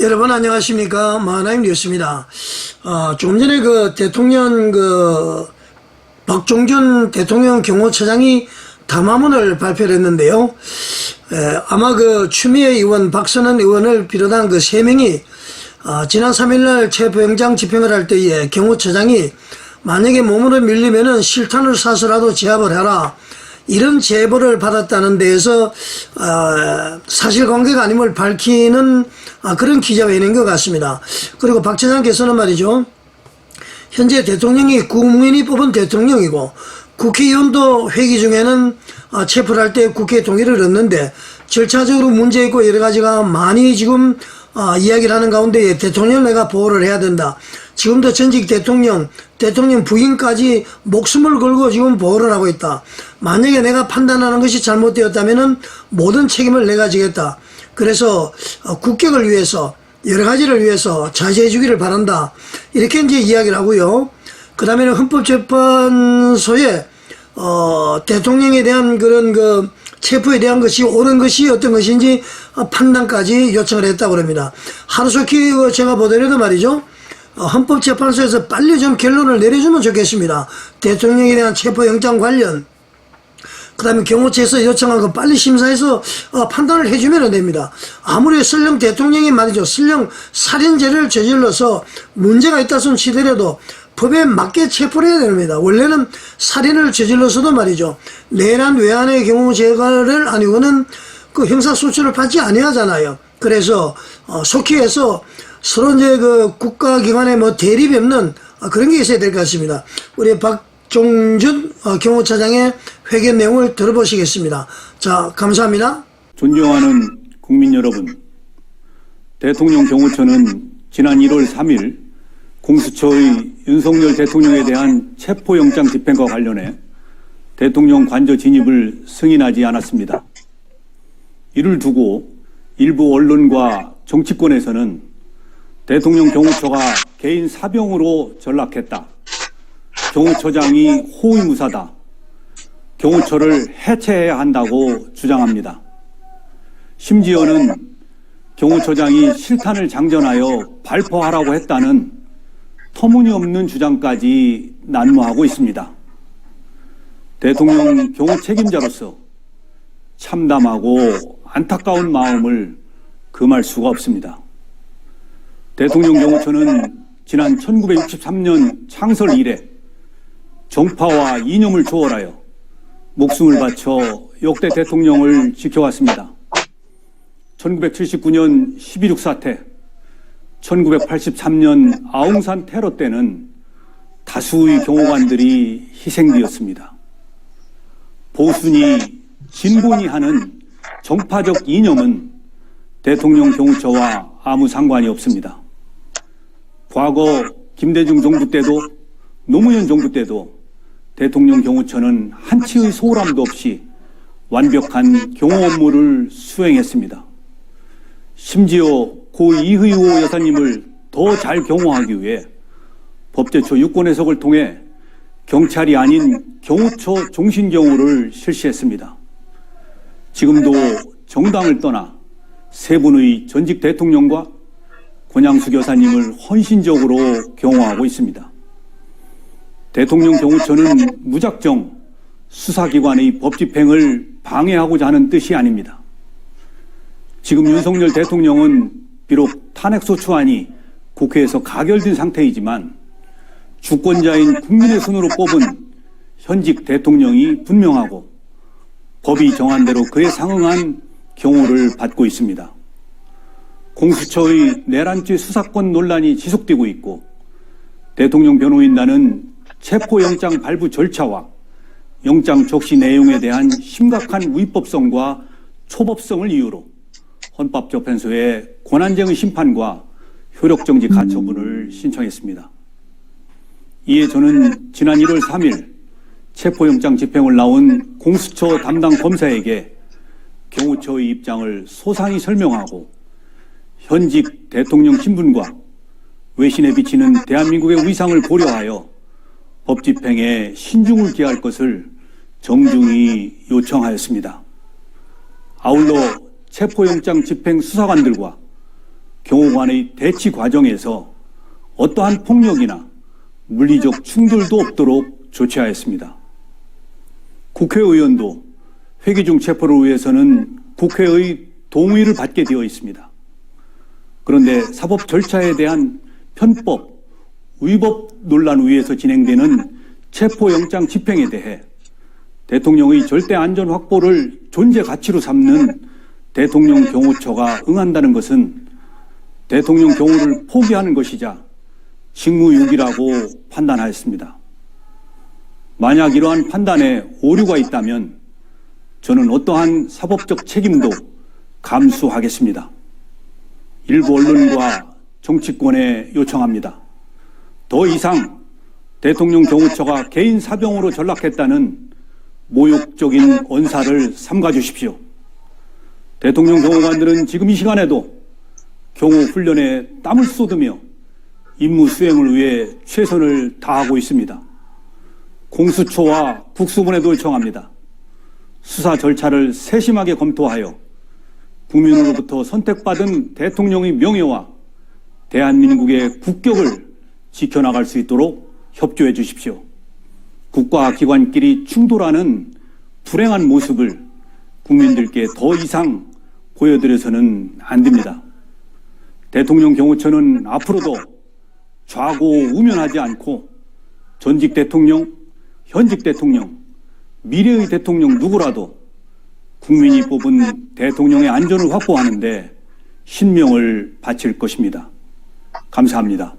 여러분 안녕하십니까. 마하나임 뉴스입니다. 조금 전에 대통령 박종준 대통령 경호처장이 담화문을 발표를 했는데요. 아마 추미애 의원, 박선원 의원을 비롯한 3명이 지난 3일날 체포영장 집행을 할 때에 경호처장이 만약에 몸으로 밀리면은 실탄을 사서라도 제압을 해라, 이런 제보를 받았다는 데에서 사실관계가 아님을 밝히는 그런 기자회견인 것 같습니다. 그리고 박 처장께서는 말이죠, 현재 대통령이 국민이 뽑은 대통령이고 국회의원도 회기 중에는 체포를 할 때 국회 동의를 얻는데 절차적으로 문제 있고 여러 가지가 많이 지금 이야기를 하는 가운데 대통령을 내가 보호를 해야 된다. 지금도 전직 대통령 부인까지 목숨을 걸고 지금 보호를 하고 있다. 만약에 내가 판단하는 것이 잘못되었다면은 모든 책임을 내가 지겠다. 그래서 국격을 위해서 여러 가지를 위해서 자제해 주기를 바란다. 이렇게 이제 이야기를 하고요. 그 다음에는 헌법재판소에 대통령에 대한 그런 체포에 대한 것이 옳은 것이 어떤 것인지 판단까지 요청을 했다고 합니다. 하루속히 제가 보더라도 말이죠, 헌법재판소에서 빨리 좀 결론을 내려주면 좋겠습니다. 대통령에 대한 체포영장 관련, 그 다음에 경호처에서 요청한 거 빨리 심사해서 판단을 해주면 됩니다. 아무리 설령 대통령이 말이죠, 설령 살인죄를 저질러서 문제가 있다 손 치더라도 법에 맞게 체포를 해야 됩니다. 원래는 살인을 저질러서도 말이죠, 내란 외환의 경우 제거를 아니고는 형사소추를 받지 아니하잖아요. 그래서 속히 해서 서로 이제 국가기관의 대립이 없는 그런 게 있어야 될 것 같습니다. 우리 박종준 경호처장의 회견 내용을 들어보시겠습니다. 자, 감사합니다. 존경하는 국민 여러분, 대통령 경호처는 지난 1월 3일 공수처의 윤석열 대통령에 대한 체포영장 집행과 관련해 대통령 관저 진입을 승인하지 않았습니다. 이를 두고 일부 언론과 정치권에서는 대통령 경호처가 개인 사병으로 전락했다, 경호처장이 호위무사다, 경호처를 해체해야 한다고 주장합니다. 심지어는 경호처장이 실탄을 장전하여 발포하라고 했다는 터무니없는 주장까지 난무하고 있습니다. 대통령 경호 책임자로서 참담하고 안타까운 마음을 금할 수가 없습니다. 대통령 경호처는 지난 1963년 창설 이래 정파와 이념을 초월하여 목숨을 바쳐 역대 대통령을 지켜왔습니다. 1979년 12.6 사태, 1983년 아웅산 테러 때는 다수의 경호관들이 희생되었습니다. 보수니 진보니 하는 정파적 이념은 대통령 경호처와 아무 상관이 없습니다. 과거 김대중 정부 때도 노무현 정부 때도 대통령 경호처는 한치의 소홀함도 없이 완벽한 경호 업무를 수행했습니다. 심지어 고 이의호 여사님을 더 잘 경호하기 위해 법제처 유권 해석을 통해 경찰이 아닌 경호처 종신경호를 실시했습니다. 지금도 정당을 떠나 세 분의 전직 대통령과 권양숙 여사님을 헌신적으로 경호하고 있습니다. 대통령 경호처는 무작정 수사기관의 법 집행을 방해하고자 하는 뜻이 아닙니다. 지금 윤석열 대통령은 비록 탄핵소추안이 국회에서 가결된 상태이지만 주권자인 국민의 손으로 뽑은 현직 대통령이 분명하고 법이 정한 대로 그에 상응한 경호를 받고 있습니다. 공수처의 내란죄 수사권 논란이 지속되고 있고 대통령 변호인단은 체포영장 발부 절차와 영장 적시 내용에 대한 심각한 위법성과 초법성을 이유로 헌법재판소에 권한쟁의 심판과 효력정지 가처분을 신청했습니다. 이에 저는 지난 1월 3일 체포영장 집행을 나온 공수처 담당 검사에게 경호처의 입장을 소상히 설명하고 현직 대통령 신분과 외신에 비치는 대한민국의 위상을 고려하여 법 집행에 신중을 기할 것을 정중히 요청하였습니다. 아울러 체포영장 집행 수사관들과 경호 간의 대치 과정에서 어떠한 폭력이나 물리적 충돌도 없도록 조치하였습니다. 국회의원도 회기 중 체포를 위해서는 국회의 동의를 받게 되어 있습니다. 그런데 사법 절차에 대한 편법, 위법 논란 위에서 진행되는 체포영장 집행에 대해 대통령의 절대 안전 확보를 존재 가치로 삼는 대통령 경호처가 응한다는 것은 대통령 경호를 포기하는 것이자 직무유기라고 판단하였습니다. 만약 이러한 판단에 오류가 있다면 저는 어떠한 사법적 책임도 감수하겠습니다. 일부 언론과 정치권에 요청합니다. 더 이상 대통령 경호처가 개인 사병으로 전락했다는 모욕적인 언사를 삼가 주십시오. 대통령 경호관들은 지금 이 시간에도 경호 훈련에 땀을 쏟으며 임무 수행을 위해 최선을 다하고 있습니다. 공수처와 국수본에도 요청합니다. 수사 절차를 세심하게 검토하여 국민으로부터 선택받은 대통령의 명예와 대한민국의 국격을 지켜나갈 수 있도록 협조해 주십시오. 국가 기관끼리 충돌하는 불행한 모습을 국민들께 더 이상 보여드려서는 안 됩니다. 대통령 경호처는 앞으로도 좌고우면하지 않고 전직 대통령, 현직 대통령, 미래의 대통령 누구라도 국민이 뽑은 대통령의 안전을 확보하는 데 신명을 바칠 것입니다. 감사합니다.